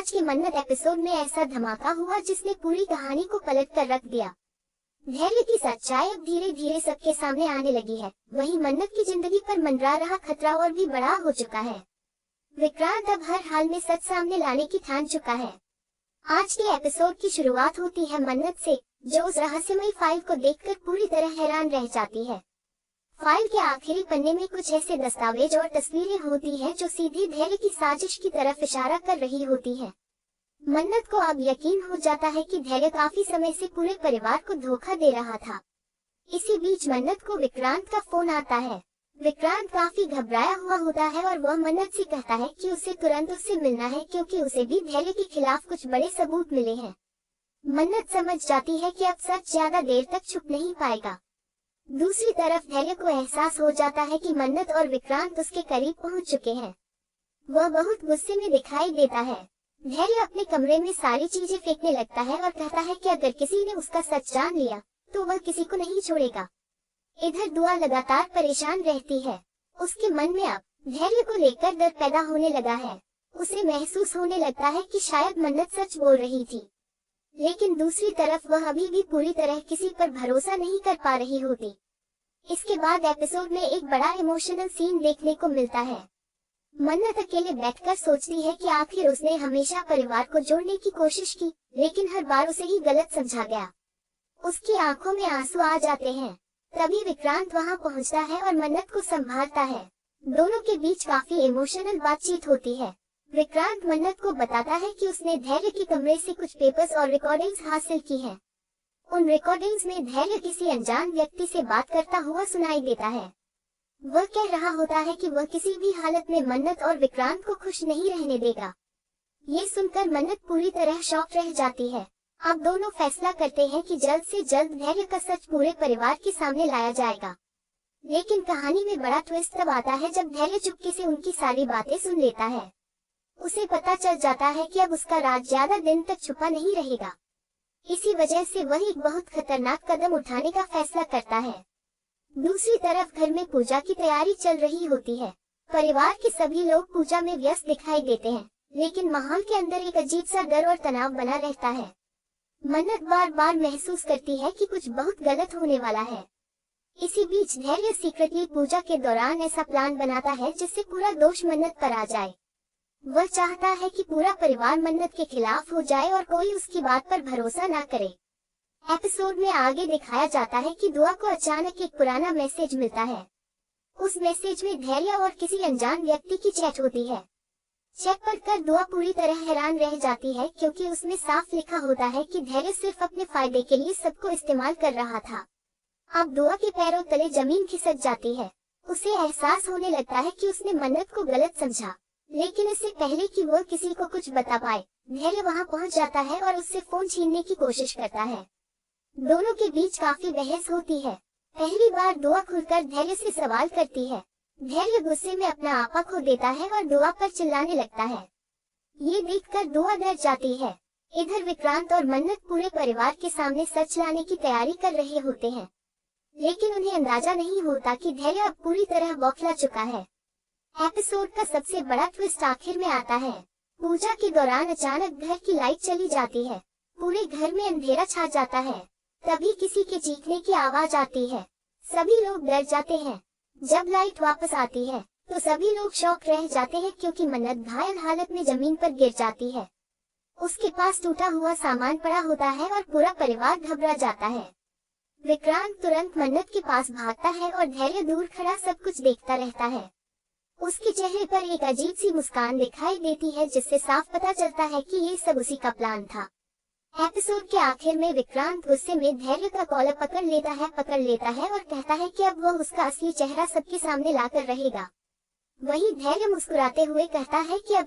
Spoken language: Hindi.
आज के मन्नत एपिसोड में ऐसा धमाका हुआ जिसने पूरी कहानी को पलट कर रख दिया। धैर्य की सच्चाई अब धीरे धीरे सबके सामने आने लगी है। वहीं मन्नत की जिंदगी पर मंडरा रहा खतरा और भी बड़ा हो चुका है। विक्रांत अब हर हाल में सच सामने लाने की ठान चुका है। आज के एपिसोड की शुरुआत होती है मन्नत से, जो उस रहस्यमयी फाइल को देखकर पूरी तरह हैरान रह जाती है। फाइल के आखिरी पन्ने में कुछ ऐसे दस्तावेज और तस्वीरें होती हैं जो सीधे धैर्य की साजिश की तरफ इशारा कर रही होती हैं। मन्नत को अब यकीन हो जाता है कि धैर्य काफी समय से पूरे परिवार को धोखा दे रहा था। इसी बीच मन्नत को विक्रांत का फोन आता है। विक्रांत काफी घबराया हुआ होता है और वह मन्नत से कहता है कि उसे तुरंत उससे मिलना है, क्योंकि उसे भी धैर्य के खिलाफ कुछ बड़े सबूत मिले हैं। मन्नत समझ जाती है कि अब सच ज्यादा देर तक छुप नहीं पाएगा। दूसरी तरफ धैर्य को एहसास हो जाता है कि मन्नत और विक्रांत उसके करीब पहुंच चुके हैं। वह बहुत गुस्से में दिखाई देता है। धैर्य अपने कमरे में सारी चीजें फेंकने लगता है और कहता है कि अगर किसी ने उसका सच जान लिया तो वह किसी को नहीं छोड़ेगा। इधर दुआ लगातार परेशान रहती है। उसके मन में अब धैर्य को लेकर डर पैदा होने लगा है। उसे महसूस होने लगता है कि शायद मन्नत सच बोल रही थी, लेकिन दूसरी तरफ वह अभी भी पूरी तरह किसी पर भरोसा नहीं कर पा रही होती। इसके बाद एपिसोड में एक बड़ा इमोशनल सीन देखने को मिलता है। मन्नत अकेले बैठकर सोचती है कि आखिर उसने हमेशा परिवार को जोड़ने की कोशिश की, लेकिन हर बार उसे ही गलत समझा गया। उसकी आंखों में आंसू आ जाते हैं। तभी विक्रांत वहां पहुंचता है और मन्नत को संभालता है। दोनों के बीच काफी इमोशनल बातचीत होती है। विक्रांत मन्नत को बताता है कि उसने धैर्य के कमरे से कुछ पेपर्स और रिकॉर्डिंग्स हासिल की हैं। उन रिकॉर्डिंग्स में धैर्य किसी अनजान व्यक्ति से बात करता हुआ सुनाई देता है। वह कह रहा होता है कि वह किसी भी हालत में मन्नत और विक्रांत को खुश नहीं रहने देगा। ये सुनकर मन्नत पूरी तरह शॉक रह जाती है। अब दोनों फैसला करते हैं कि जल्द से जल्द धैर्य का सच पूरे परिवार के सामने लाया जाएगा। लेकिन कहानी में बड़ा ट्विस्ट तब आता है जब धैर्य चुपके से उनकी सारी बातें सुन लेता है। उसे पता चल जाता है कि अब उसका राज ज्यादा दिन तक छुपा नहीं रहेगा। इसी वजह से वह एक बहुत खतरनाक कदम उठाने का फैसला करता है। दूसरी तरफ घर में पूजा की तैयारी चल रही होती है। परिवार के सभी लोग पूजा में व्यस्त दिखाई देते हैं, लेकिन माहौल के अंदर एक अजीब सा डर और तनाव बना रहता है। मन्नत बार बार महसूस करती है कि कुछ बहुत गलत होने वाला है। इसी बीच धैर्य सीक्रेटली पूजा के दौरान ऐसा प्लान बनाता है जिससे पूरा दोष मन्नत पर आ जाए। वह चाहता है कि पूरा परिवार मन्नत के खिलाफ हो जाए और कोई उसकी बात पर भरोसा ना करे। एपिसोड में आगे दिखाया जाता है कि दुआ को अचानक एक पुराना मैसेज मिलता है। उस मैसेज में धैर्य और किसी अनजान व्यक्ति की चैट होती है। चैट पढ़कर दुआ पूरी तरह हैरान रह जाती है, क्योंकि उसमें साफ लिखा होता है कि धैर्य सिर्फ अपने फायदे के लिए सबको इस्तेमाल कर रहा था। अब दुआ के पैरों तले जमीन खिसक जाती है। उसे एहसास होने लगता है कि उसने मन्नत को गलत समझा, लेकिन इससे पहले कि वह किसी को कुछ बता पाए, धैर्य वहां पहुंच जाता है और उससे फोन छीनने की कोशिश करता है। दोनों के बीच काफी बहस होती है। पहली बार दुआ खुलकर धैर्य से सवाल करती है। धैर्य गुस्से में अपना आपा खो देता है और दुआ पर चिल्लाने लगता है। ये देखकर दुआ डर जाती है। इधर विक्रांत और मन्नत पूरे परिवार के सामने सच लाने की तैयारी कर रहे होते हैं, लेकिन उन्हें अंदाजा नहीं होता कि धैर्य अब पूरी तरह बौखला चुका है। एपिसोड का सबसे बड़ा ट्विस्ट आखिर में आता है। पूजा के दौरान अचानक घर की लाइट चली जाती है। पूरे घर में अंधेरा छा जाता है। तभी किसी के चीखने की आवाज आती है। सभी लोग डर जाते हैं। जब लाइट वापस आती है तो सभी लोग शॉक रह जाते हैं, क्योंकि मन्नत घायल हालत में जमीन पर गिर जाती है। उसके पास टूटा हुआ सामान पड़ा होता है और पूरा परिवार घबरा जाता है। विक्रांत तुरंत मन्नत के पास भागता है और धैर्य दूर खड़ा सब कुछ देखता रहता है। उसके चेहरे पर एक अजीब सी मुस्कान दिखाई देती है, जिससे साफ पता चलता है कि ये सब उसी का प्लान था। एपिसोड के आखिर में विक्रांत गुस्से में धैर्य का कॉलर पकड़ लेता है और कहता है कि अब वह उसका असली चेहरा सबके सामने लाकर रहेगा। वहीं धैर्य मुस्कुराते हुए कहता है कि अब